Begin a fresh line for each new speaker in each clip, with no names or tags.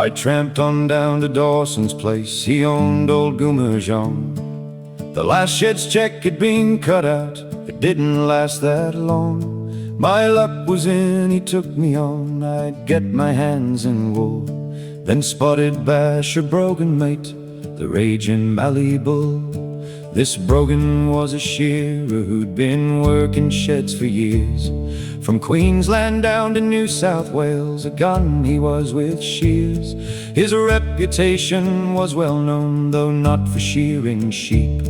I tramped on down to Dawson's place. He owned old Goomerjong. The last shed's check had been cut out. It didn't last that long. My luck was in, he took me on. I'd get my hands in wool. Then spotted Basher Brogan, mate, the raging Mallee bull. This Brogan was a shearer who'd been working sheds for years. From Queensland down to New South Wales, a gun he was with shears. His reputation was well known, though not for shearing sheep.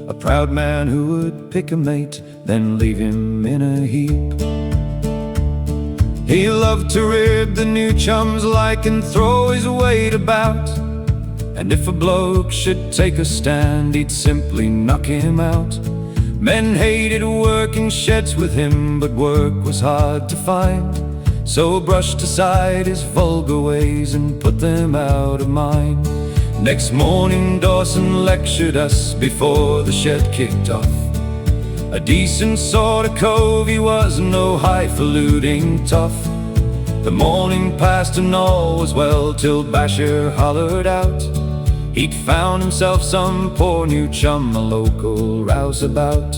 A proud man who would pick a mate, then leave him in a heap. He loved to rib the new chums like and throw his weight about. And if a bloke should take a stand, he'd simply knock him out. Men hated working sheds with him, but work was hard to find. So brushed aside his vulgar ways and put them out of mind. Next morning Dawson lectured us before the shed kicked off. A decent sort of cove he was, no highfalutin tough. The morning passed and all was well till Basher hollered out he'd found himself some poor new chum, a local rouseabout.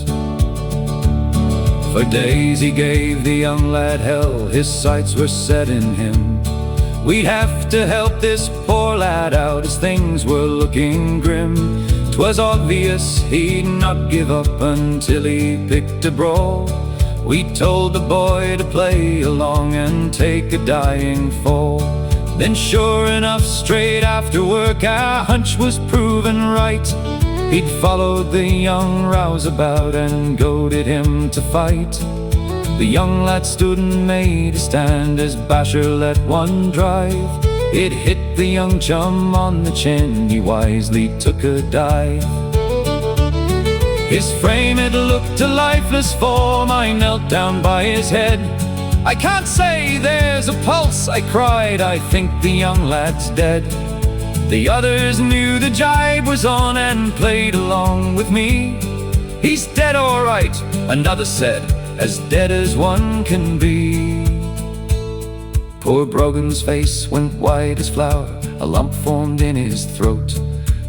For days he gave the young lad hell, his sights were set in him. We'd have to help this poor lad out as things were looking grim. 'Twas obvious he'd not give up until he picked a brawl. We told the boy to play along and take a dying fall. Then sure enough, straight after work, our hunch was proven right. He'd followed the young rouseabout and goaded him to fight. The young lad stood and made a stand as Basher let one drive. It hit the young chum on the chin, he wisely took a dive. His frame had looked a lifeless form, I knelt down by his head. "I can't say there's a pulse," I cried, "I think the young lad's dead." The others knew the jibe was on and played along with me. "He's dead all right," another said, "as dead as one can be." Poor Brogan's face went white as flour, a lump formed in his throat.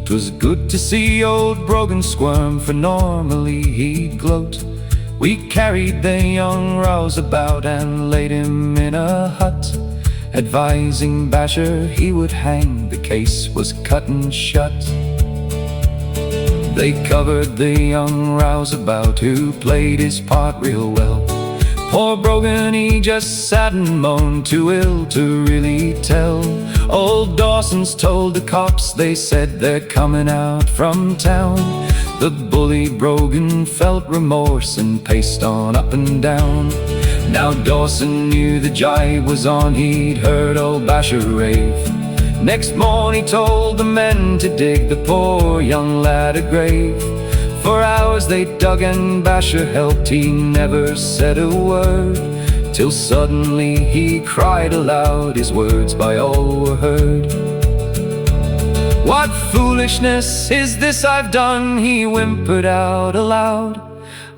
'Twas good to see old Brogan squirm, for normally he'd gloat. We carried the young rouseabout and laid him in a hut, advising Basher he would hang, the case was cut and shut. They covered the young rouseabout who played his part real well. Poor Brogan, he just sat and moaned, too ill to really tell. Old Dawson's told the cops, they said they're coming out from town. The bully Brogan felt remorse and paced on up and down. Now Dawson knew the jibe was on, he'd heard old Basher rave. Next morning he told the men to dig the poor young lad a grave. For hours they dug and Basher helped, he never said a word, till suddenly he cried aloud, his words by all were heard. "What foolishness is this I've done?" he whimpered out aloud.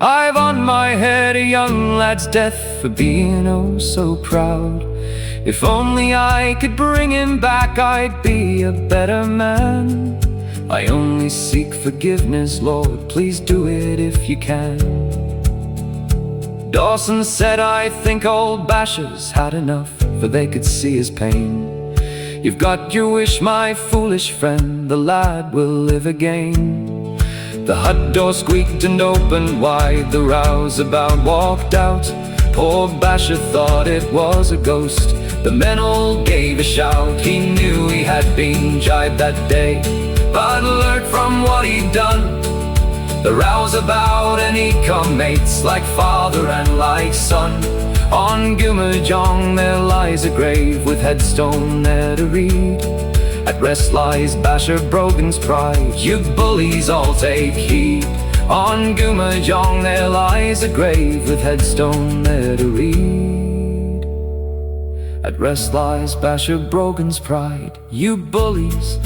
"I've on my head a young lad's death for being oh so proud. If only I could bring him back, I'd be a better man. I only seek forgiveness, Lord, please do it if you can." Dawson said, "I think old Basher's had enough, for they could see his pain. You've got your wish, my foolish friend, the lad will live again." The hut door squeaked and opened wide, the rouseabout walked out. Poor Basher thought it was a ghost, the men all gave a shout. He knew he had been jibed that day, but learned from what he'd done. The rouseabout and he'd come mates, like father and like son. On Goomerjong there lies a grave, with headstone there to read. At rest lies Basher Brogan's pride, you bullies all take heed. On Goomerjong there lies a grave, with headstone there to read. At rest lies Basher Brogan's pride, you bullies